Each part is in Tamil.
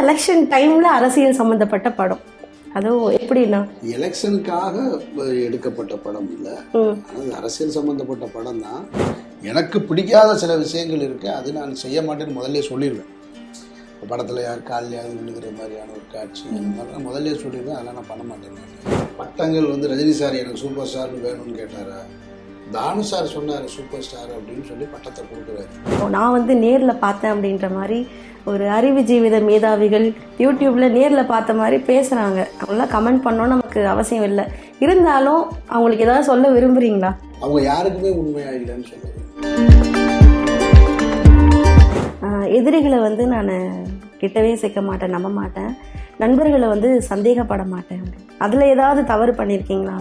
எலெக்ஷன் டைம்ல அரசியல் சம்பந்தப்பட்ட படம். அதுவும் எப்படின்னா எலெக்ஷனுக்காக எடுக்கப்பட்ட படம் இல்லை, அது அரசியல் சம்பந்தப்பட்ட படம் தான். எனக்கு பிடிக்காத சில விஷயங்கள் இருக்கு, அது நான் செய்ய மாட்டேன்னு முதல்ல சொல்லிடுவேன். படத்தில் யார் காலையாவது விழுகிற மாதிரியான ஒரு காட்சி அந்த மாதிரிலாம் முதல்ல சொல்லிடுவேன். அதெல்லாம் நான் பண்ண மாட்டேன். பட்டங்கள் வந்து ரஜினி சார் எனக்கு சூப்பர் ஸ்டார்னு வேணும்னு கேட்டாரா, தானு சார் சொன்னார் சூப்பர் ஸ்டார் அப்படின்னு சொல்லி பட்டத்தை கொடுக்குறாரு. நான் வந்து நேரில் பார்த்தேன் அப்படின்ற மாதிரி ஒரு அறிவு ஜீவித மேதாவிகள் யூடியூப்ல நேரில் பார்த்த மாதிரி பேசுகிறாங்க. அவங்களாம் கமெண்ட் பண்ணோன்னு நமக்கு அவசியம் இல்லை. இருந்தாலும் அவங்களுக்கு ஏதாவது சொல்ல விரும்புகிறீங்களா? அவங்க யாருக்குமே உண்மையாக இல்லைன்னு சொல்லுவாங்க. எதிரிகளை வந்து நான் கிட்டவே சேர்க்க மாட்டேன், நம்ப மாட்டேன். நண்பர்களை வந்து சந்தேகப்பட மாட்டேன். அதில் ஏதாவது தவறு பண்ணியிருக்கீங்களா?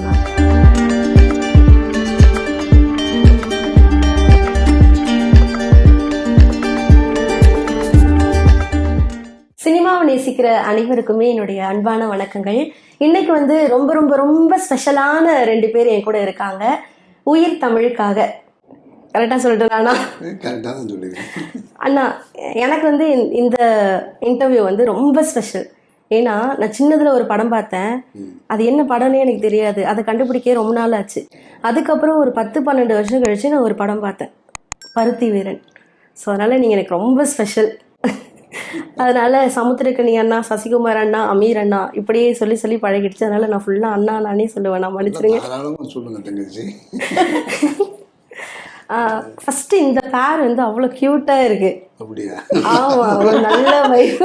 சினிமாவை நேசிக்கிற அனைவருக்குமே என்னுடைய அன்பான வணக்கங்கள். இன்னைக்கு வந்து ரொம்ப ரொம்ப ரொம்ப ஸ்பெஷலான 2 பேர் என் கூட இருக்காங்க. உயிர் தமிழுக்காக. கரெக்டா சொல்லிட்டேனா? கரெக்டாக தான் சொல்லுங்க அண்ணா. எனக்கு வந்து இந்த இன்டர்வியூ வந்து ரொம்ப ஸ்பெஷல். ஏன்னா நான் சின்னதுல ஒரு படம் பார்த்தேன், அது என்ன படம்னே எனக்கு தெரியாது. அதை கண்டுபிடிக்க ரொம்ப நாள் ஆச்சு. அதுக்கப்புறம் ஒரு 10-12 வருஷம் கழிச்சு நான் ஒரு படம் பார்த்தேன், பருத்தி வீரன். ஸோ அதனால நீங்க எனக்கு ரொம்ப ஸ்பெஷல். அதனால சமுத்திரக்கனி அண்ணா, சசிகுமார் அண்ணா, அமீர் அண்ணா இப்படியே சொல்லி சொல்லி பழகிடுச்சு. அதனால நான் ஃபுல்லா அண்ணா நானே சொல்லுவேன். நான் மன்னிச்சிருங்க. சொல்லுங்க தங்கச்சி. ஃபர்ஸ்ட் இந்த பேர் வந்து அவ்வளவு கியூட்டா இருக்கு. அப்படியா? ஆமா, ஒரு நல்ல வைப்.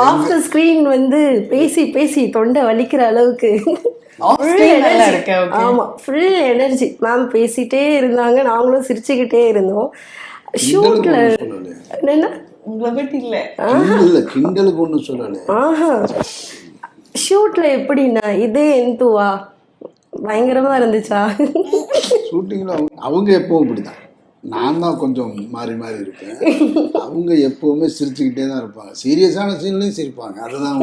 ஆஃப் த ஸ்கிரீன் வந்து பேசி பேசி தொண்டை வலிக்கிற அளவுக்கு ஆமா, ஃபுல் எனர்ஜி. மேம் பேசிட்டே இருந்தாங்க, நாங்களும் சிரிச்சுக்கிட்டே இருந்தோம். ஷூட்ல என்ன கிண்டலுக்கு ஒன்றும் சொல்லல. ஷூட்ல எப்படின்னா இதே எந்துவா பயங்கரமா இருந்துச்சா? ஷூட்டிங்ல அவங்க எப்பவும் இப்படிதான். நான் தான் கொஞ்சம் மாறி மாறி இருப்பேன். அவங்க எப்பவுமே சிரிச்சுக்கிட்டே தான் இருப்பாங்க. சீரியஸான சீன்லயும் சிரிப்பாங்க. அதுதான்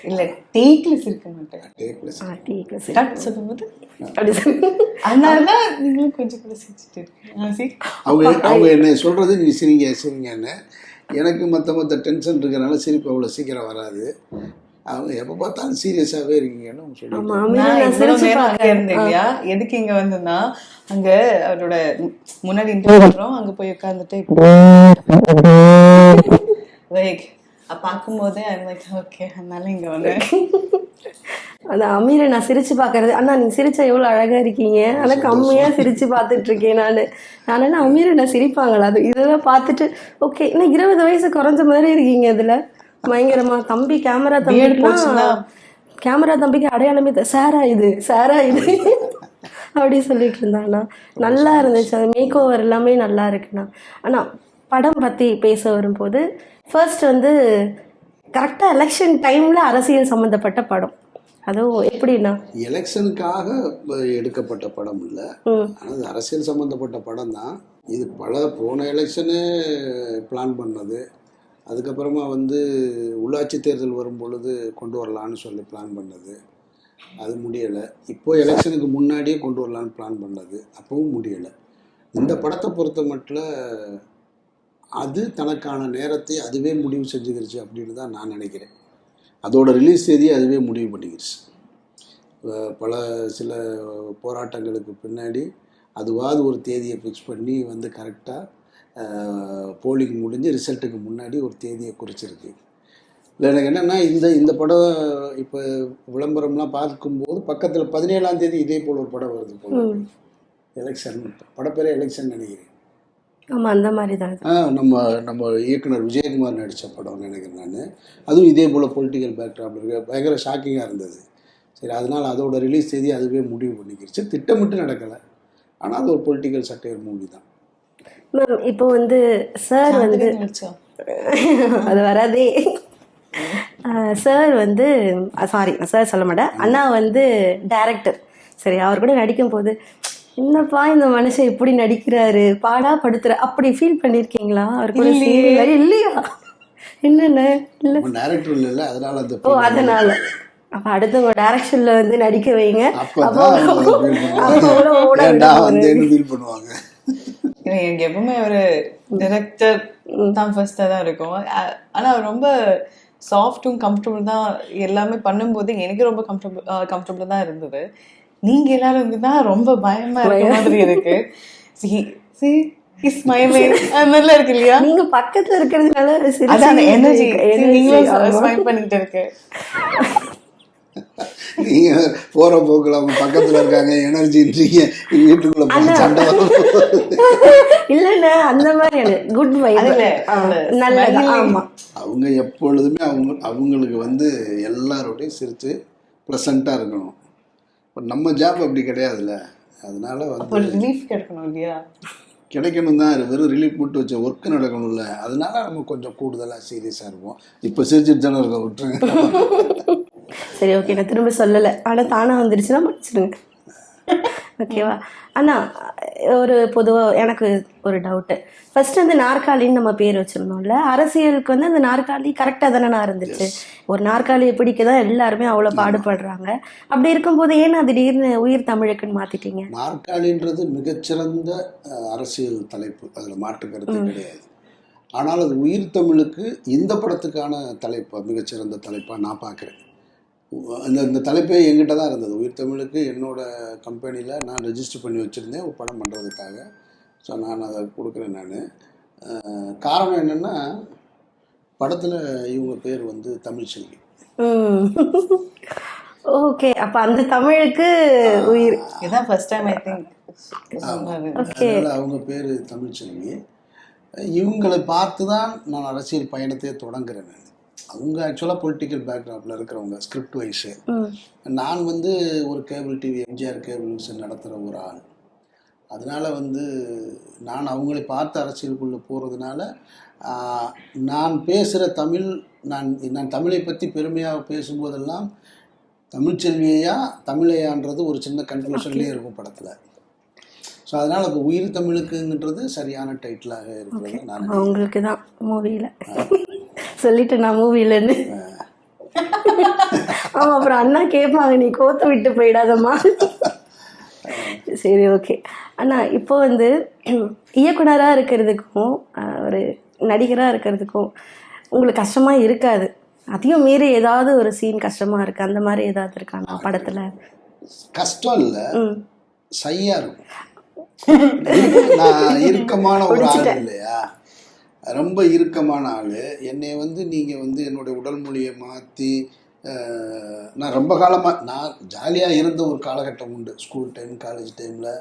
இல்ல டேக்ல சிரிக்க மாட்டேன். அவங்க என்ன சொல்றது, நீ சிரிங்க சிரிங்கன்னு. எனக்கு மற்ற டென்ஷன் இருக்கிறனால சிரிப்பு அவ்வளோ சீக்கிரம் வராது. அவங்க எப்ப பார்த்தாலும் சீரியஸாவே இருக்கீங்கன்னு சொல்லுவாங்க. இல்லையா, எதுக்கு இங்க வந்தோம்னா, அங்க அவரோட முன்னாடி இன்டர்வியூ பண்றோம், அங்க போய் உட்கார்ந்துட்டு லைக் பார்க்கும்போதே ஓகே, அதனால இங்க வந்தேன். அந்த அமீரை நான் சிரிச்சு பாக்குறது, அண்ணா நீங்க சிரிச்சா எவ்வளவு அழகா இருக்கீங்க, ஆனா கம்மியா சிரிச்சு பாத்துட்டு இருக்கேன் நானு அமீரை நான் சிரிப்பாங்களா அது இதெல்லாம் பார்த்துட்டு ஓகே, இன்னும் 20 வயசு குறைஞ்ச மாதிரி இருக்கீங்க. இதுல பயங்கரமா தம்பி கேமரா தம்பிக்கு அடையாளமே சாரா இது அப்படி சொல்லிட்டு இருந்தாண்ணா. நல்லா இருந்துச்சு. அது மேக் ஓவர் எல்லாமே நல்லா இருக்குண்ணா. ஆனா படம் பத்தி பேச வரும்போது ஃபர்ஸ்ட் வந்து கரெக்டா எலெக்ஷன் டைம்ல அரசியல் சம்பந்தப்பட்ட படம். அதுவும் எப்படின்னா எலெக்ஷனுக்காக எடுக்கப்பட்ட படம் இல்லை, ஆனால் அரசியல் சம்பந்தப்பட்ட படம் தான். இது போன எலெக்ஷனு பிளான் பண்ணது. அதுக்கப்புறமா வந்து உள்ளாட்சி தேர்தல் வரும் பொழுது கொண்டு வரலான்னு சொல்லி பிளான் பண்ணது, அது முடியலை. இப்போ எலெக்ஷனுக்கு முன்னாடியே கொண்டு வரலான்னு பிளான் பண்ணது, அப்பவும் முடியலை. இந்த படத்தை பொறுத்த மட்டும் அது தனக்கான நேரத்தை அதுவே முடிவு செஞ்சுக்கிருச்சு அப்படின்னு தான் நான் நினைக்கிறேன். அதோட ரிலீஸ் தேதியை அதுவே முடிவு பண்ணிக்கிருச்சு. சில போராட்டங்களுக்கு பின்னாடி அதுவாது ஒரு தேதியை ஃபிக்ஸ் பண்ணி வந்து கரெக்டாக போலிங் முடிஞ்சு ரிசல்ட்டுக்கு முன்னாடி ஒரு தேதியை குறிச்சிருக்கு. இல்லை எனக்கு என்னென்னா, இந்த படம் இப்போ விளம்பரம்லாம் பார்க்கும்போது பக்கத்தில் 17ஆம் தேதி இதே போல் ஒரு படம் வருது போல. எலெக்ஷன் படப்பேரே எலெக்ஷன் நினைக்கிறேன். ஆமாம், அந்த மாதிரி தான். நம்ம இயக்குனர் விஜயகுமார் நடித்த படம் நினைக்கிறேன் நான். அதுவும் இதே போல் பொலிட்டிக்கல் பேக்ட்ராப் இருக்கு. பயங்கர ஷாக்கிங்காக இருந்தது. சரி, அதனால் அதோட ரிலீஸ் தேதி அதுவே முடிவு பண்ணிக்கிடுச்சு. திட்டமிட்டு நடக்கலை, ஆனால் அது ஒரு பொலிட்டிக்கல் சட்டையர் மூவி தான். மேம் இப்போ வந்து சார் வந்து அது வராதே. சார் வந்து சாரி சார் சொல்ல மாட்டேன், அண்ணா வந்து டைரக்டர். சரி, அவர் கூட நடிக்கும் போது என்னப்பா இந்த மனுஷன் இப்படி நடிக்கிறாரு, பாடா படுத்துற அப்படி ஃபீல் பண்ணிருக்கீங்களா? அவர் கூட இல்லையா? என்னென்ன இல்லை டைரக்டர் இல்லை, அதனால அதனால அப்ப அடுத்தவங்க டைரக்ஷன்ல வந்து நடிக்க வைங்க. பண்ணுவாங்க. எனக்கு எப்பவுமே ஒரு டைரக்டர் தான் ஃபர்ஸ்டா தான் இருக்கும். ஆனா ரொம்ப சாஃப்டும் கம்ஃபர்டபுள் தான் எல்லாமே பண்ணும்போது எனக்கு ரொம்ப கம்ஃபர்டபுள் தான் இருந்தது. நீங்க எல்லாரும் தான் ரொம்ப பயமா இருக்க மாதிரி இருக்கு. ஸ்மைலிங் அந்த மாதிரிலாம் இருக்கு இல்லையா? நீங்க பக்கத்துல இருக்கிறதுனால அதான் எனர்ஜி நீங்களும் ஸ்மைல் பண்ணிட்டு இருக்கு. நீங்க போற போக்குல அவங்க பக்கத்துல இருக்காங்க எனர்ஜின்றீங்க, வீட்டுக்குள்ள போய் சண்டை இல்லண்ணா அந்த மாதிரி குட் வைப் நல்லது. ஆமா, அவங்க எப்பொழுதுமே அவங்களுக்கு வந்து எல்லாரோடையும் சிரிச்சு ப்ளசண்டா இருக்கணும். இப்போ நம்ம ஜாப் அப்படி கிடையாதுல்ல, அதனால வந்து ரிலீஃப் கிடைக்கணும் இல்லையா? கிடைக்கணும் தான், வெறும் ரிலீஃப் மட்டும் வச்ச ஒர்க்கு நடக்கணும்ல, அதனால நம்ம கொஞ்சம் கூடுதலாக சீரியஸாக இருப்போம். இப்போ சிரிச்சிட்டு தானே இருக்க, விட்டுருங்க. சரி, ஓகே, நான் திரும்ப சொல்லலை, ஆனால் தானாக வந்துருச்சுன்னா மன்னிச்சிடுங்க. ஓகேவா அண்ணா? ஒரு பொதுவாக எனக்கு ஒரு டவுட்டு. ஃபர்ஸ்ட் வந்து நாற்காலின்னு நம்ம பேர் வச்சிருந்தோம்ல, அரசியலுக்கு வந்து அந்த நாற்காலி கரெக்டாக தானே இருந்துச்சு? ஒரு நாற்காலியை பிடிக்க தான் எல்லாருமே அவ்வளோ பாடுபடுறாங்க. அப்படி இருக்கும்போது ஏன்னா திடீர்னு உயிர் தமிழுக்குன்னு மாத்திட்டீங்க? நாற்காலின்றது மிகச்சிறந்த அரசியல் தலைப்பு, அதில் மாற்று கருத்து கிடையாது. ஆனால் அது உயிர் தமிழுக்கு இந்த படத்துக்கான தலைப்பு மிகச்சிறந்த தலைப்பாக நான் பார்க்குறேன். இந்த தலைப்பே என்கிட்ட தான் இருந்தது. உயிர் தமிழுக்கு என்னோட கம்பெனியில் நான் ரெஜிஸ்டர் பண்ணி வச்சுருந்தேன் ஒரு படம் பண்ணுறதுக்காக. ஸோ நான் அதை கொடுக்குறேன். நான் காரணம் என்னென்னா, படத்தில் இவங்க பேர் வந்து தமிழ்ச்செல்வி. ஓகே, அப்போ அந்த தமிழுக்கு உயிர். இதுதான் ஃபர்ஸ்ட் டைம் ஐ திங்க். அதனால் அவங்க பேர் தமிழ்ச்செல்வி. இவங்களை பார்த்து தான் நான் அரசியல் பயணத்தையே தொடங்குறேன். அவங்க ஆக்சுவலாக பொலிட்டிக்கல் பேக்ரவுண்டில் இருக்கிறவங்க, ஸ்கிரிப்ட் வைஸு. நான் வந்து ஒரு cable TV, MGR cable news நடத்துகிற ஒரு ஆள். அதனால் வந்து நான் அவங்களை பார்த்து அரசியலுக்குள்ளே போகிறதுனால நான் பேசுகிற தமிழ், நான் தமிழை பற்றி பெருமையாக பேசும்போதெல்லாம் தமிழ்ச்செல்வியா தமிழையான்றது ஒரு சின்ன கன்ஃபியூஷன்லேயே இருக்கும் படத்தில். ஸோ அதனால் அது உயிர் தமிழுக்குன்றது சரியான டைட்டிலாக இருக்கிறது. நான் அவங்களுக்கு தான் மூவியில் சொல்லிட்டு நான் மூவிலன்னு. ஆமாம், அப்புறம் அண்ணா கேட்பாங்க, நீ கோத்த விட்டு போயிடாதம்மா. சரி, ஓகே அண்ணா. இப்போ வந்து இயக்குனராக இருக்கிறதுக்கும் ஒரு நடிகராக இருக்கிறதுக்கும் உங்களுக்கு கஷ்டமாக இருக்காது? அதையும் மீறி ஏதாவது ஒரு சீன் கஷ்டமாக இருக்குது, அந்த மாதிரி ஏதாவது இருக்காண்ணா படத்தில்? கஷ்டம் இல்லை, சையா இருக்கும். நான் இறுக்கமான ஒரு ஆள் இல்லையா, ரொம்ப இறுக்கமான ஆள். என்னை வந்து நீங்கள் வந்து என்னுடைய உடல் மொழியை மாற்றி, நான் ரொம்ப காலமாக நான் ஜாலியாக இருந்த ஒரு காலகட்டம் உண்டு. ஸ்கூல் டைம், காலேஜ் டைமில்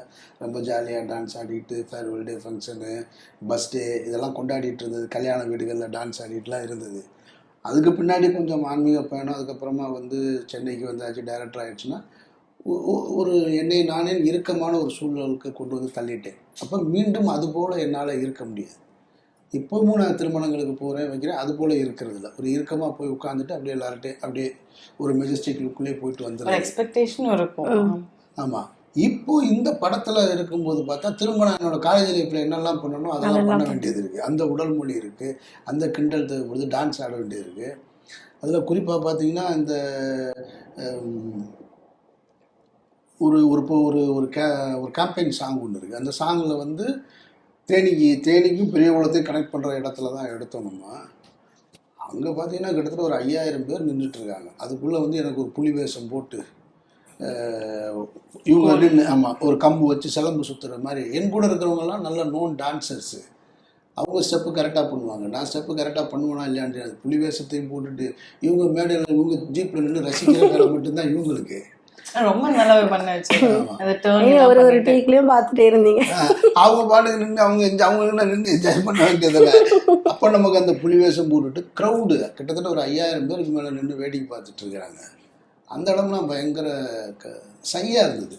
ரொம்ப ஜாலியாக டான்ஸ் ஆடிட்டு, farewell day function, bus day இதெல்லாம் கொண்டாடிட்டு இருந்தது. கல்யாண வீடுகளில் டான்ஸ் ஆடிட்டுலாம் இருந்தது. அதுக்கு பின்னாடி கொஞ்சம் ஆன்மீக பயணம், அதுக்கப்புறமா வந்து சென்னைக்கு வந்தாச்சு, டைரக்டர் ஆகிடுச்சுன்னா ஒரு என்னை நானே இறுக்கமான ஒரு சூழலுக்கு கொண்டு வந்து தள்ளிட்டேன். அப்போ மீண்டும் அதுபோல் என்னால் இருக்க முடியாது. இப்போவும் நான் திருமணங்களுக்கு போகிறேன், வைக்கிறேன், அது போல் இருக்கிறது இல்லை. ஒரு இறுக்கமாக போய் உட்காந்துட்டு அப்படியே எல்லார்ட்டையும் அப்படியே ஒரு மெஜஸ்டிக் லுக்குள்ளேயே போயிட்டு வந்துடுறேன். எக்ஸ்பெக்டேஷன் இருக்கும். ஆமாம். இப்போ இந்த படத்தில் இருக்கும்போது பார்த்தா திரும்ப என்னோட காலேஜ் லைஃப்பில் என்னெல்லாம் பண்ணணும் அதெல்லாம் பண்ண வேண்டியது இருக்குது. அந்த உடல் மொழி இருக்குது, அந்த கிண்டல் தேவைப்படுது, டான்ஸ் ஆட வேண்டியது இருக்குது. அதில் குறிப்பாக பார்த்தீங்கன்னா இந்த ஒரு ஒரு ஒரு கேம்பெயின் சாங் ஒன்று இருக்குது. அந்த சாங்கில் வந்து தேனிக்கும் பெரிய குளத்தையும் கனெக்ட் பண்ணுற இடத்துல தான் எடுத்தோம் நம்ம. அங்கே பார்த்தீங்கன்னா கிட்டத்தட்ட ஒரு 5000 பேர் நின்றுட்டுருக்காங்க. அதுக்குள்ளே வந்து எனக்கு ஒரு புலி வேஷம் போட்டு இவங்க நின்று, ஆமாம், ஒரு கம்பு வச்சு சிலம்பு சுற்றுற மாதிரி. என் கூட இருக்கிறவங்கலாம் நல்ல நோன் டான்சர்ஸு. அவங்க ஸ்டெப்பு கரெக்டாக பண்ணுவாங்க, நான் ஸ்டெப்பு கரெக்டாக பண்ணுவேனா இல்லையான்னு. புலி வேஷத்தையும் போட்டுட்டு இவங்க மேடையில் இவங்க ஜீப்பில் நின்று ரசிக்கிற வேலை மட்டும்தான் இவங்களுக்கு. ரொம்ப நல்லாவே பண்ண ஒரு டீக்லயும் பார்த்துட்டே இருந்தீங்க. அவங்க பாட்டுக்கு நின்று அவங்க நின்று என்ஜாய் பண்ண வேண்டியதில்லை. அப்போ நமக்கு அந்த புலி வேஷம் போட்டுட்டு க்ரௌடு கிட்டத்தட்ட ஒரு 5000 பேருக்கு மேலே நின்று வேடிக்கை பார்த்துட்டு இருக்கிறாங்க. அந்த இடம்லாம் பயங்கர சையாக இருந்தது.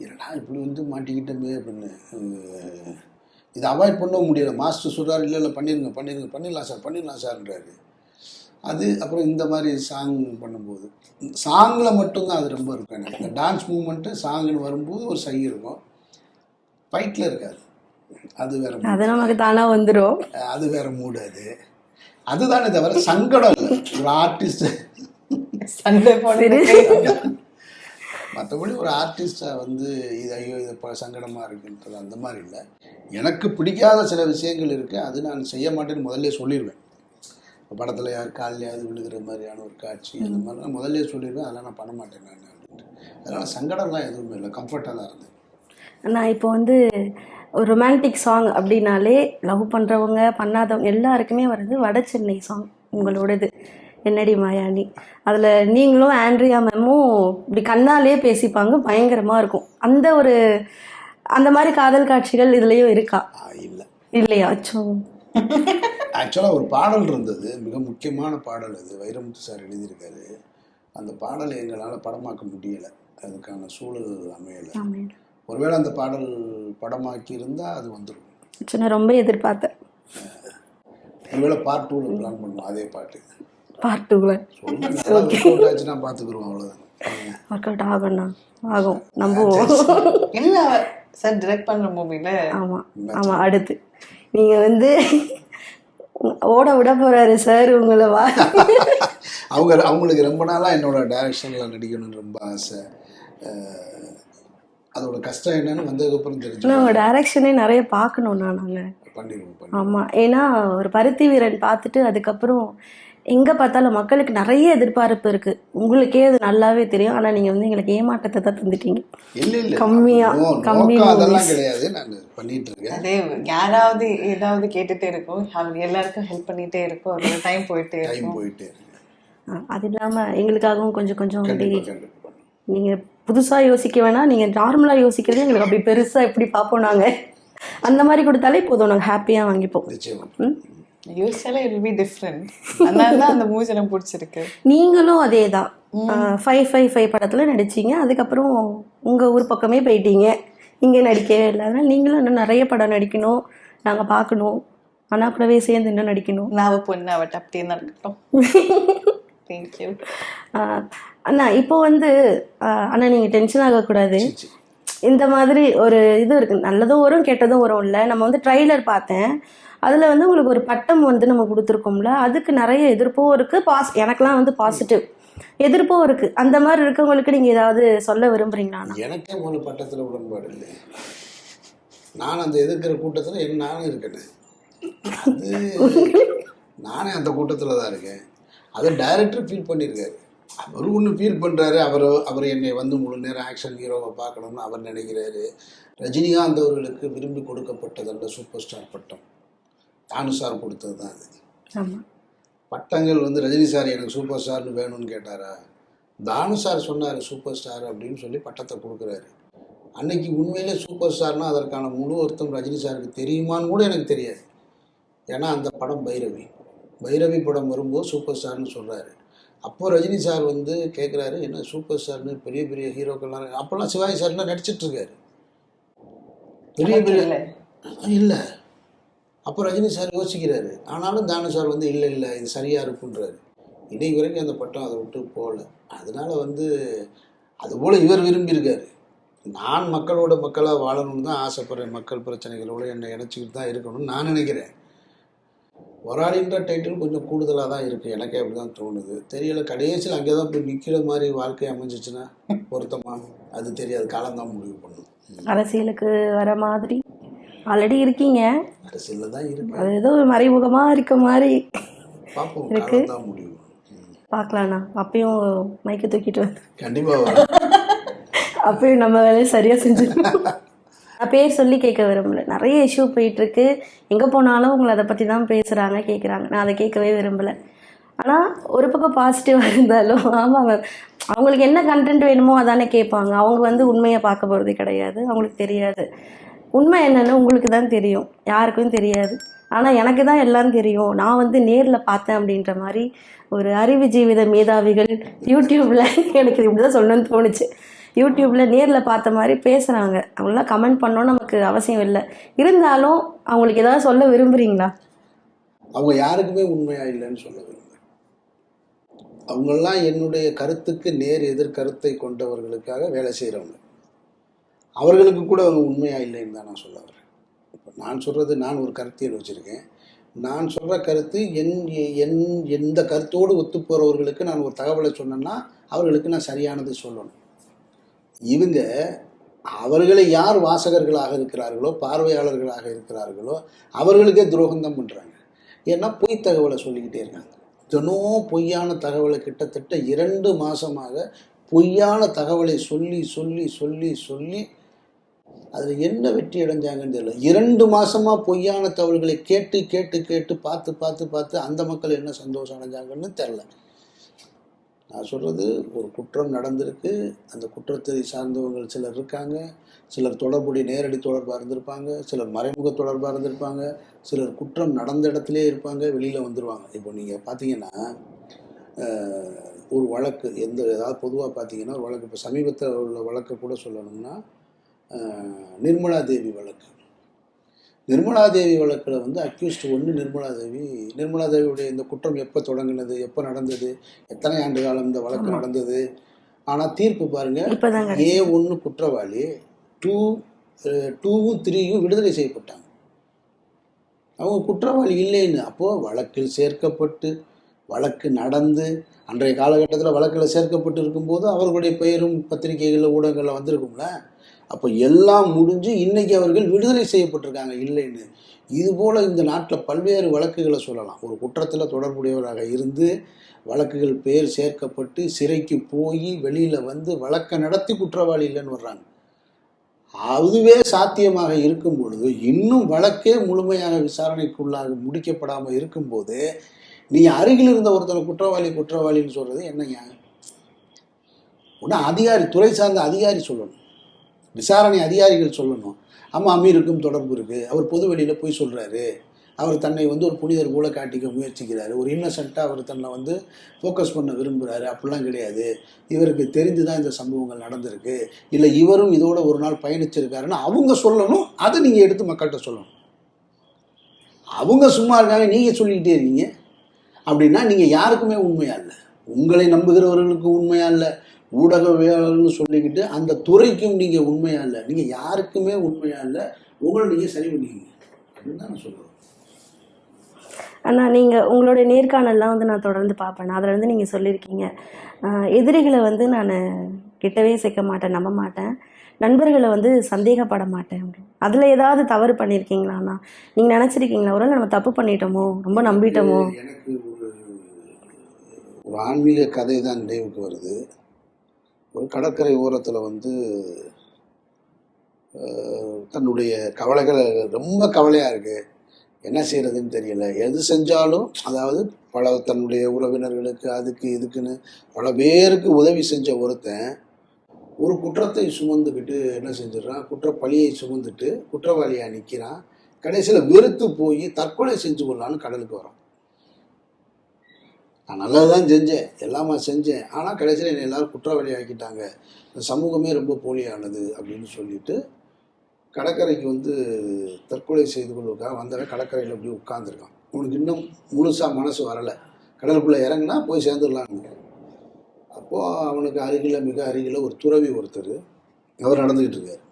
என்னடா இப்படி வந்து மாட்டிக்கிட்டோமே அப்படின்னு. இதை அவாய்ட் பண்ணவும் முடியலை. மாஸ்டர் சொல்கிறார், இல்லை பண்ணிடலாம் சார்ன்றாரு. அது அப்புறம் இந்த மாதிரி சாங் பண்ணும்போது சாங்கில் மட்டும்தான் அது ரொம்ப இருக்கும். எனக்கு இந்த டான்ஸ் மூமெண்ட்டு சாங்குன்னு வரும்போது ஒரு சை இருக்கும், ஃபைட்டில் இருக்காது. அது வேற, அது நமக்கு தானாக வந்துடும். அது வேற மூடு. அதுதானே தவிர சங்கடம் இல்லை. ஒரு ஆர்டிஸ்ட் சண்டை மற்றபடி ஒரு ஆர்டிஸ்டாக வந்து இது ஐயோ இது சங்கடமாக இருக்குன்றது அந்த மாதிரி இல்லை. எனக்கு பிடிக்காத சில விஷயங்கள் இருக்குது, அது நான் செய்ய மாட்டேன்னு முதல்ல சொல்லிடுவேன். இப்போ படத்தில் யார் காலையாவது விழுகிற மாதிரியான ஒரு காட்சி அந்த மாதிரி நான் முதல்ல சொல்லிடுவேன், அதெல்லாம் நான் பண்ண மாட்டேன் நான் அப்படின்ட்டு. அதனால் சங்கடம்லாம் எதுவுமே இல்லை, கம்ஃபர்ட்டாக தான் இருந்தேன். நான் இப்போ வந்து ஒரு ரொமான்டிக் சாங் அப்படின்னாலே லவ் பண்ணுறவங்க பண்ணாதவங்க எல்லாருக்குமே வருது வட சென்னை சாங் உங்களோடது, என்னடி மாயாண்டி. அதில் நீங்களும் ஆண்ட்ரியா மேமும் இப்படி கண்ணாலே பேசிப்பாங்க, பயங்கரமாக இருக்கும். அந்த மாதிரி காதல் காட்சிகள் இதுலேயும் இருக்கா? இல்லை இல்லையா? அச்சோ. ஆக்சுவலாக ஒரு பாடல் இருந்தது, மிக முக்கியமான பாடல், அது வைரமுத்து சார் எழுதியிருக்காரு. அந்த பாடலை எங்களால் படமாக்க முடியலை, அதுக்கான சூழல் அமையலை. ஒருவேளை அந்த பாடல் படமாக்கி இருந்தால் அது வந்துடும். நான் ரொம்ப எதிர்பார்த்தேன். ஒருவேளை பார்ட் 2ல பிளான் பண்ணுவோம் அதே பாட்டு. பார்ட் 2ல ஆச்சுன்னா பார்த்துக்குருவோம், அவ்வளோதான். ஒர்க் அவுட் ஆகும், நம்புவோம். என்ன சார் டிரெக்ட் பண்ணுற மூவில? ஆமாம். அடுத்து நீங்கள் வந்து ஓட விட போகிறாரு சார் உங்களை. அவங்களுக்கு ரொம்ப நாளாக என்னோட டைரக்ஷனில் நடிக்கணும்னு ரொம்ப ஆசை. அதோட கஷ்டம் என்னன்னு வந்ததுக்கப்புறம் தெரிஞ்சு உங்கள் டைரக்ஷனே நிறைய பார்க்கணும் நாங்கள். பண்ணிடுவோம். ஆமாம், ஏன்னா ஒரு பருத்தி வீரன் பார்த்துட்டு அதுக்கப்புறம் எங்கே பார்த்தாலும் மக்களுக்கு நிறைய எதிர்பார்ப்பு இருக்குது. உங்களுக்கே அது நல்லாவே தெரியும். ஆனால் நீங்கள் வந்து எங்களுக்கு ஏமாற்றத்தை தான் தந்துட்டீங்க. கம்மியாக அதெல்லாம் கிடையாது, நான் பண்ணிட்டு இருக்கேன். அதே யாராவது ஏதாவது கேட்டுகிட்டே இருக்கும், எல்லாருக்கும் ஹெல்ப் பண்ணிகிட்டே இருக்கும், அதோட டைம் போயிட்டே இருக்கு. அது இல்லாமல் எங்களுக்காகவும் கொஞ்சம் கொஞ்சம் நீங்கள் புதுசாக யோசிக்க வேணாம், நீங்கள் நார்மலாக யோசிக்கிறதே எங்களுக்கு அப்படி பெருசாக எப்படி பார்ப்போம் நாங்கள். அந்த மாதிரி கொடுத்தாலே போதும், நாங்கள் ஹாப்பியாக வாங்கிப்போம். யூஸ்வலா இட் வில் பி டிஃபரண்ட். அதனால தான் அந்த மூவி எனக்கு பிடிச்சிருக்கு. நீங்களும் அதே தான் 555 படத்தில் நடிச்சிங்க, அதுக்கப்புறம் உங்கள் ஊர் பக்கமே போயிட்டீங்க, இங்கே நடிக்கவே இல்லை. அதனால் நீங்களும் இன்னும் நிறைய படம் நடிக்கணும், நாங்கள் பார்க்கணும். ஆனால் கூடவே சேர்ந்து இன்னும் நடிக்கணும். நான் பொண்ணு அவட்ட அப்படியே தான் இருக்கட்டும். தேங்க்யூ அண்ணா. இப்போ வந்து அண்ணா நீங்கள் டென்ஷன் ஆகக்கூடாது. இந்த மாதிரி ஒரு இது இருக்குது, நல்லதும் வரும் கெட்டதும் வரும் இல்லை. நம்ம வந்து ட்ரைலர் பார்த்தேன், அதில் வந்து உங்களுக்கு ஒரு பட்டம் வந்து நம்ம கொடுத்துருக்கோம்ல, அதுக்கு நிறைய எதிர்ப்பும் இருக்குது. எனக்கெலாம் வந்து பாசிட்டிவ் எதிர்ப்பும் இருக்குது. அந்த மாதிரி இருக்கவங்களுக்கு நீங்கள் ஏதாவது சொல்ல விரும்புகிறீங்களா? எனக்கே ஒரு பட்டத்தில் உடன்பாடு இல்லை. நான் அந்த எதிர்க்கிற கூட்டத்தில் நானும் இருக்கேன், நானே அந்த கூட்டத்தில் தான் இருக்கேன். அதை டைரக்டர் ஃபீல் பண்ணியிருக்காரு, அவர் ஒன்று ஃபீல் பண்ணுறாரு. அவர் என்னை வந்து முழு நேரம் ஆக்ஷன் ஹீரோவை பார்க்கணும்னு அவர் நினைக்கிறாரு. ரஜினிகாந்த் அவர்களுக்கு விரும்பி கொடுக்கப்பட்டதல்ல சூப்பர் ஸ்டார் பட்டம், தானு சார் கொடுத்தது தான் அது. பட்டங்கள் வந்து ரஜினி சார் எனக்கு சூப்பர் ஸ்டார்னு வேணும்னு கேட்டாரா, தானு சார் சொன்னார் சூப்பர் ஸ்டார் அப்படின்னு சொல்லி பட்டத்தை கொடுக்குறாரு. அன்னைக்கு உண்மையிலே சூப்பர் ஸ்டார்னால் அதற்கான முழு அர்த்தம் ரஜினி சாருக்கு தெரியுமான்னு கூட எனக்கு தெரியாது. ஏன்னா அந்த படம் பைரவி படம் வரும்போது சூப்பர் ஸ்டார்னு சொல்கிறாரு. அப்போது ரஜினி சார் வந்து கேட்குறாரு, என்ன சூப்பர் ஸ்டார்னு பெரிய பெரிய ஹீரோக்கள்லாம், அப்போல்லாம் சிவாஜி சார்லாம் நடிச்சிட்ருக்காரு, பெரிய பெரிய இல்லை. அப்போ ரஜினி சார் யோசிக்கிறாரு. ஆனாலும் தானு சார் வந்து இல்லை இது சரியாக இருக்குன்றாரு. இன்னைக்கு வரைக்கும் அந்த பட்டம் அதை விட்டு போகல. அதனால் வந்து அதுபோல் இவர் விரும்பியிருக்காரு. நான் மக்களோட மக்களாக வாழணும்னு தான் ஆசைப்படுறேன், மக்கள் பிரச்சனைகளோடு என்னை இணைச்சிக்கிட்டு தான் இருக்கணும்னு நான் நினைக்கிறேன். போராளின்ற டைட்டில் கொஞ்சம் கூடுதலாக தான் இருக்குது, எனக்கே அப்படி தான் தோணுது. தெரியலை, கடைசியில் அங்கே தான் போய் நிற்கிற மாதிரி வாழ்க்கை அமைஞ்சிச்சுன்னா பொருத்தமா அது தெரியாது, காலம்தான் முடிவு பண்ணும். அரசியலுக்கு வர மாதிரி ஆல்ரெடி இருக்கீங்க, அரசியலில் தான் இருக்கு, அது ஏதோ ஒரு மறைமுகமாக இருக்க மாதிரி பார்ப்போம், காலம்தான் முடிவு. பார்க்கலாண்ணா. அப்பயும் மைக்கை தூக்கிட்டு வந்து கண்டிப்பாக அப்பயும் நம்ம வேலையை சரியாக செஞ்சுருக்கோம். நான் பேர் சொல்லி கேட்க விரும்பல, நிறைய இஷ்யூ போயிட்டுருக்கு, எங்கே போனாலும் உங்களை அதை பற்றி தான் பேசுகிறாங்க கேட்குறாங்க. நான் அதை கேட்கவே விரும்பலை. ஆனால் ஒரு பக்கம் பாசிட்டிவாக இருந்தாலும் ஆமாம், அவங்களுக்கு என்ன கண்டென்ட் வேணுமோ அதானே கேட்பாங்க. அவங்க வந்து உண்மையை பார்க்க போகிறது கிடையாது, அவங்களுக்கு தெரியாது. உண்மை என்னென்னு உங்களுக்கு தான் தெரியும், யாருக்கும் தெரியாது. ஆனால் எனக்கு தான் எல்லாம் தெரியும், நான் வந்து நேரில் பார்த்தேன் அப்படின்ற மாதிரி ஒரு அறிவு ஜீவித மேதாவிகள் யூடியூப்பில் எனக்கு இப்படி தான் சொல்லணும்னு தோணுச்சு. யூடியூப்பில் நேரில் பார்த்த மாதிரி பேசுகிறாங்க. அவங்களாம் கமெண்ட் பண்ணோன்னு நமக்கு அவசியம் இல்லை. இருந்தாலும் அவங்களுக்கு ஏதாவது சொல்ல விரும்புகிறீங்களா? அவங்க யாருக்குமே உண்மையாக இல்லைன்னு சொல்ல விரும்புகிறேன். அவங்கெல்லாம் என்னுடைய கருத்துக்கு நேர் எதிர்கருத்தை கொண்டவர்களுக்காக வேலை செய்கிறவங்க. அவர்களுக்கு கூட அவங்க உண்மையாக இல்லைன்னு தான் நான் சொல்ல வரேன். இப்போ நான் சொல்கிறது, நான் ஒரு கருத்தியல் வச்சுருக்கேன். நான் சொல்கிற கருத்து எந்த கருத்தோடு ஒத்து போகிறவர்களுக்கு நான் ஒரு தகவலை சொன்னேன்னா அவர்களுக்கு நான் சரியானது சொல்லணும். இவங்க அவர்களை யார் வாசகர்களாக இருக்கிறார்களோ பார்வையாளர்களாக இருக்கிறார்களோ அவர்களுக்கே துரோகம்தான் பண்ணுறாங்க. ஏன்னா பொய் தகவலை சொல்லிக்கிட்டே இருக்காங்க. தினம் பொய்யான தகவலை கிட்டத்தட்ட 2 மாதமாக பொய்யான தகவலை சொல்லி சொல்லி சொல்லி சொல்லி அதில் என்ன வெற்றி அடைஞ்சாங்கன்னு தெரியல. 2 மாதமாக பொய்யான தகவல்களை கேட்டு கேட்டு கேட்டு பார்த்து பார்த்து பார்த்து அந்த மக்கள் என்ன சந்தோஷம் அடைஞ்சாங்கன்னு தெரில. நான் சொல்கிறது, ஒரு குற்றம் நடந்திருக்கு, அந்த குற்றத்தை சார்ந்தவங்க சிலர் இருக்காங்க, சிலர் தொடர்புடைய நேரடி தொடர்பாக இருந்திருப்பாங்க, சிலர் மறைமுக தொடர்பாக இருந்திருப்பாங்க, சிலர் குற்றம் நடந்த இடத்துலே இருப்பாங்க, வெளியில் வந்துடுவாங்க. இப்போ நீங்கள் பார்த்தீங்கன்னா ஒரு வழக்கு ஏதாவது பொதுவாக பார்த்தீங்கன்னா ஒரு வழக்கு, இப்போ சமீபத்தில் உள்ள வழக்கை கூட சொல்லணும்னா நிர்மலா தேவி வழக்கு. நிர்மலா தேவி வழக்கில் வந்து அக்யூஸ்ட் 1 நிர்மலா தேவியுடைய இந்த குற்றம் எப்போ தொடங்கினது, எப்போ நடந்தது, எத்தனை ஆண்டு காலம் இந்த வழக்கு நடந்தது. ஆனால் தீர்ப்பு பாருங்கள், A1 குற்றவாளி, 2ம் 3யும் விடுதலை செய்யப்பட்டாங்க. அவங்க குற்றவாளி இல்லைன்னு. அப்போது வழக்கில் சேர்க்கப்பட்டு வழக்கு நடந்து அன்றைய காலகட்டத்தில் வழக்கில் சேர்க்கப்பட்டு இருக்கும்போது அவர்களுடைய பெயரும் பத்திரிகைகளில் ஊடகங்களில் வந்திருக்கும்ல. அப்போ எல்லாம் முடிஞ்சு இன்னைக்கு அவர்கள் விடுதலை செய்யப்பட்டிருக்காங்க இல்லைன்னு. இதுபோல் இந்த நாட்டில் பல்வேறு வழக்குகளை சொல்லலாம். ஒரு குற்றத்தில் தொடர்புடையவராக இருந்து வழக்குகள் பெயர் சேர்க்கப்பட்டு சிறைக்கு போய் வெளியில் வந்து வழக்கை நடத்தி குற்றவாளி இல்லைன்னு வர்றாங்க. அதுவே சாத்தியமாக இருக்கும் பொழுது, இன்னும் வழக்கே முழுமையாக விசாரணைக்குள்ளாக முடிக்கப்படாமல் இருக்கும்போது நீ அருகில் இருந்த ஒருத்தனை குற்றவாளின்னு சொல்கிறது என்னங்க? ஒன்று அதிகாரி, துறை சார்ந்த அதிகாரி சொல்லணும், விசாரணை அதிகாரிகள் சொல்லணும். ஆமாம், அமீருக்கும் தொடர்பு இருக்குது, அவர் பொது வெளியில் போய் சொல்கிறாரு, அவர் தன்னை வந்து ஒரு புனிதர் போல காட்டிக்க முயற்சிக்கிறாரு, ஒரு இன்னசென்ட்டாக அவர் தன்னை வந்து ஃபோக்கஸ் பண்ண விரும்புகிறாரு. அப்படிலாம் கிடையாது, இவருக்கு தெரிஞ்சு தான் இந்த சம்பவங்கள் நடந்திருக்கு, இல்லை இவரும் இதோட ஒரு நாள் பயணிச்சிருக்காருன்னு அவங்க சொல்லணும். அதை நீங்கள் எடுத்து மக்கள்கிட்ட சொல்லணும். அவங்க சும்மா இருக்காங்க, நீங்கள் சொல்லிக்கிட்டே இருக்கீங்க. அப்படின்னா நீங்கள் யாருக்குமே உண்மையா இல்லை, உங்களை நம்புகிறவர்களுக்கு உண்மையா இல்லை, ஊடகவியலாளர்னு சொல்லிக்கிட்டு அந்த துறைக்கும் நீங்கள் உண்மையா இல்லை, நீங்கள் யாருக்குமே உண்மையா இல்லை, உங்களை நீங்கள் சரி பண்ணிக்கங்க அப்படின்னு தான் நான் சொல்லுவேன். அண்ணா, நீங்கள் உங்களுடைய நேர்காணல்லாம் வந்து நான் தொடர்ந்து பார்ப்பேன். அதில் வந்து நீங்கள் சொல்லியிருக்கீங்க, எதிரிகளை வந்து நான் கிட்டவே சேர்க்க மாட்டேன், நம்ப மாட்டேன், நண்பர்களை வந்து சந்தேகப்பட மாட்டேன் அப்படின்னு. அதில் ஏதாவது தவறு பண்ணியிருக்கீங்களாண்ணா? நீங்கள் நினச்சிருக்கீங்களா ஒரு நம்ம தப்பு பண்ணிட்டோமோ, ரொம்ப நம்பிட்டோமோ? எனக்கு ஒரு ஆன்மீக கதை தான் நினைவுக்கு வருது. ஒரு கடற்கரை ஓரத்தில் வந்து தன்னுடைய கவலைகள், ரொம்ப கவலையாக இருக்குது, என்ன செய்கிறதுன்னு தெரியல, எது செஞ்சாலும், அதாவது தன்னுடைய உறவினர்களுக்கு அதுக்கு இதுக்குன்னு பல பேருக்கு உதவி செஞ்ச ஒருத்தன் ஒரு குற்றத்தை சுமந்துக்கிட்டு என்ன செஞ்சிடறான், குற்றப்பழியை சுமந்துட்டு குற்றவாளியாக நிற்கிறான். கடைசியில் வெறுத்து போய் தற்கொலை செஞ்சு கொள்ளலான்னு கடலுக்கு வரான். நான் நல்லது தான் செஞ்சேன், எல்லாமா செஞ்சேன், ஆனால் கடைசியில் என்னை எல்லாரும் குற்றவாளி ஆக்கிட்டாங்க, இந்த சமூகமே ரொம்ப போலியானது அப்படின்னு சொல்லிட்டு கடற்கரைக்கு வந்து தற்கொலை செய்து கொள்வதற்காக வந்தவன் கடற்கரையில் அப்படி உட்கார்ந்துருக்கான். உனக்கு இன்னும் முழுசாக மனசு வரலை, கடலுக்குள்ளே இறங்குனா போய் சேர்ந்துடலான்னு. அப்போது அவனுக்கு அருகில், மிக அருகில் ஒரு துறவி ஒருத்தர் அவர் நடந்துக்கிட்டு இருக்கார்.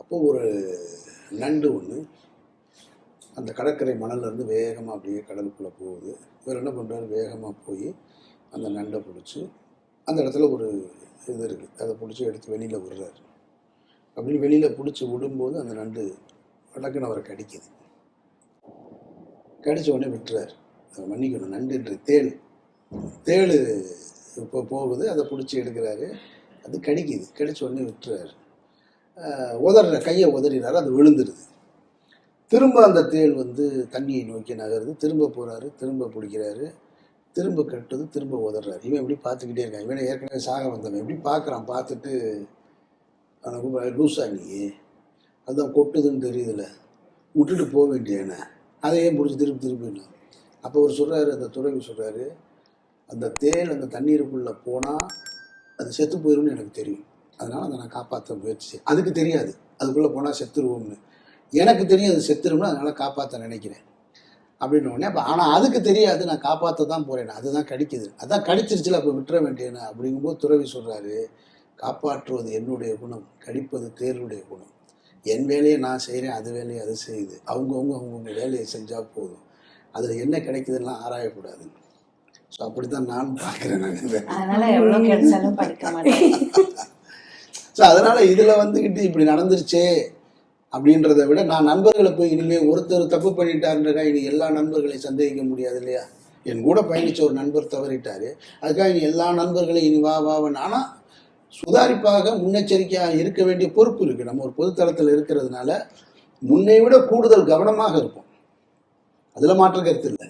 அப்போது ஒரு நண்டு ஒன்று அந்த கடற்கரை மணல்லேருந்து வேகமாக அப்படியே கடலுக்குள்ளே போகுது. இவர் என்ன பண்ணுறாரு, வேகமாக போய் அந்த நண்டை பிடிச்சி, அந்த இடத்துல ஒரு இது இருக்குது, அதை பிடிச்சி எடுத்து வெளியில் விடுறாரு. அப்படின்னு வெளியில் பிடிச்சி விடும்போது அந்த நண்டு வடக்குன்னு அவரை கடிக்குது. கடித்த உடனே விட்டுறாரு. அதை மன்னிக்கணும், நண்டுன்ற தேள் இப்போ போகுது, அதை பிடிச்சி எடுக்கிறாரு, அது கடிக்குது, கடித்த உடனே விட்டுறாரு. கையை உதறினார், அது விழுந்துருது. திரும்ப அந்த தேள் வந்து தண்ணியை நோக்கி நகருது, திரும்ப போகிறாரு, திரும்ப பிடிக்கிறாரு, திரும்ப கட்டுது, திரும்ப உதறாரு. இவன் எப்படி பார்த்துக்கிட்டே இருக்கான், இவனை ஏற்கனவே சாக வந்தவன் எப்படி பார்க்குறான். பார்த்துட்டு அவனுக்கு லூஸா நீ, அதுதான் கொட்டுதுன்னு தெரியுதுல்ல, விட்டுட்டு போக வேண்டியன, அதையே பிடிச்சி திருப்பிடணும். அப்போ அவர் சொல்கிறாரு, அந்த துறவி சொல்கிறாரு, அந்த தேள் அந்த தண்ணீருக்குள்ளே போனால் அது செத்து போயிடும்னு எனக்கு தெரியும், அதனால் அதை நான் காப்பாற்ற முயற்சி. அதுக்கு தெரியாது அதுக்குள்ளே போனால் செத்துருவோம்னு, எனக்கு தெரியும் அது செத்துரும்னு, அதனால் காப்பாற்ற நினைக்கிறேன் அப்படின்னு உடனே. அப்போ ஆனால் அதுக்கு தெரியாது நான் காப்பாற்ற தான் போகிறேன், அதுதான் கடிக்குது, அதான் கடிச்சிருச்சுல, அப்போ விட்டுற வேண்டியன. அப்படிங்கும்போது துறவி சொல்கிறாரு, காப்பாற்றுவது என்னுடைய குணம், கடிப்பது தேளுடைய குணம், என் வேலையை நான் செய்கிறேன், அது வேலையை அது செய்யுது, அவங்கவுங்க வேலையை செஞ்சால் போதும், அதில் என்ன கிடைக்குதுலாம் ஆராயக்கூடாது. ஸோ அப்படி தான் நான் பார்க்குறேன். நான் அதனால் எவ்வளோ கிடைச்சாலும் படிக்க மாட்டேன். ஸோ அதனால இதுல வந்துக்கிட்டு இப்படி நடந்துருச்சே அப்படின்றத விட நான் நண்பர்களை போய் இனிமே ஒருத்தர் தப்பு பண்ணிட்டாருன்றக்கா இனி எல்லா நண்பர்களையும் சந்தேகிக்க முடியாது இல்லையா. என் கூட பயணிச்ச ஒரு நண்பர் தவறிட்டாரு, அதுக்காக இனி எல்லா நண்பர்களையும் இனி வான்னு. ஆனால் சுதாரிப்பாக முன்னெச்சரிக்கையாக இருக்க வேண்டிய பொறுப்பு இருக்கு. நம்ம ஒரு பொதுத்தளத்தில் இருக்கிறதுனால முன்னை விட கூடுதல் கவனமாக இருப்போம், அதுல மாற்று கருத்து இல்லை.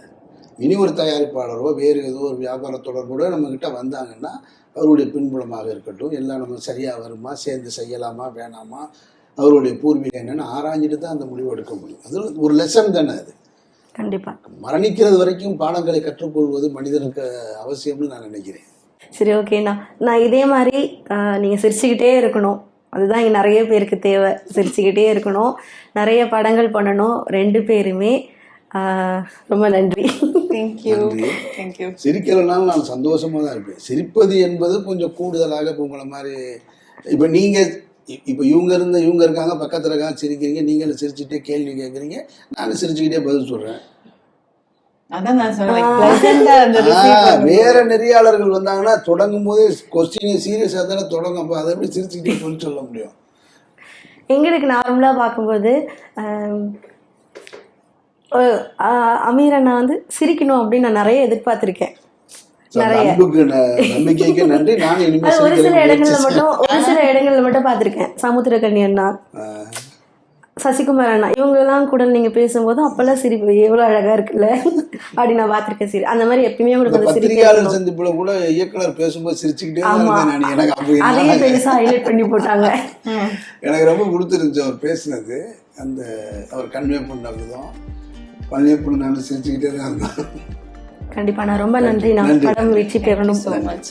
இனி ஒரு தயாரிப்பாளரோ வேறு ஏதோ ஒரு வியாபார தொடர்போட நம்ம கிட்ட வந்தாங்கன்னா அவருடைய பின்புலமாக இருக்கட்டும், எல்லாம் நம்ம சரியா வருமா, சேர்ந்து செய்யலாமா வேணாமா, அவருடைய பூர்வீகம் என்னன்னு ஆராய்ஞ்சிட்டு தான் அந்த முடிவு எடுக்க முடியும். அது ஒரு லெசன் தானே அது. கண்டிப்பா மரணிக்கிறது வரைக்கும் பாடங்களை கற்றுக்கொள்வது மனிதனுக்கு அவசியம்னு நான் நினைக்கிறேன். சரி, ஓகேண்ணா. நான் இதே மாதிரி நீங்கள் சிரிச்சுக்கிட்டே இருக்கணும், அதுதான் இங்கே நிறைய பேருக்கு தேவை. சிரிச்சுக்கிட்டே இருக்கணும், நிறைய படங்கள் பண்ணணும் 2 பேருமே. ரொம்ப நன்றி. Thank you thank you. சிரிக்கலைனாலும் நான் சந்தோஷமா தான் இருப்பேன். சிரிப்பது என்பது கொஞ்சம் கூடுதலாக இப்போ உங்களை மாதிரி இப்போ நீங்கள் இப்போ இவங்க இருக்காங்க பக்கத்தில் இருக்காங்க, சிரிக்கிறீங்க, நீங்களும் சிரிச்சுட்டே கேள்வி கேட்குறீங்க, நானும் சிரிச்சுக்கிட்டே பதில் சொல்கிறேன். அதான் நான் சொல்றேன், வேற நெறியாளர்கள் வந்தாங்கன்னா தொடங்கும் போதே கொஸ்டின் சீரியஸாக தானே தொடங்கும். அப்போ அதை எப்படி சிரிச்சுக்கிட்டே சொல்லி சொல்ல முடியும்? எங்களுக்கு நார்மலாக பார்க்கும்போது அமீர் அண்ணா வந்து சிரிக்கணும் அப்படின்னு நான் நிறைய எதிர்பார்த்திருக்கேன். நம்பிக்கைக்கு நன்றி. நான் ஒரு சில இடங்கள்ல மட்டும் பார்த்திருக்கேன். சமுத்திரக்கண்ணி அண்ணா, சசிகுமார் அண்ணா, இவங்க எல்லாம் கூட நீங்க பேசும்போது அப்பெல்லாம் சிரிப்பு எவ்வளவு அழகா இருக்குல்ல அப்படி நான் பார்த்திருக்கேன். சரி, அந்த மாதிரி எப்பயுமே உங்களுக்கு பத்திரிகையாளர் சந்திப்புல கூட இயக்குனர் பேசும்போது சிரிச்சுக்கிட்டே அதையே பெருசா ஹைலைட் பண்ணி போட்டாங்க. எனக்கு ரொம்ப பிடிச்சிருந்துச்சு அவர் பேசினது. அந்த அவர் கன்வே பண்ண விதம் நானும் சிரிச்சுக்கிட்டே தான் இருந்தேன். கண்டிப்பா நான் ரொம்ப நன்றி. நான் படம் வெற்றி பெறணும். so much.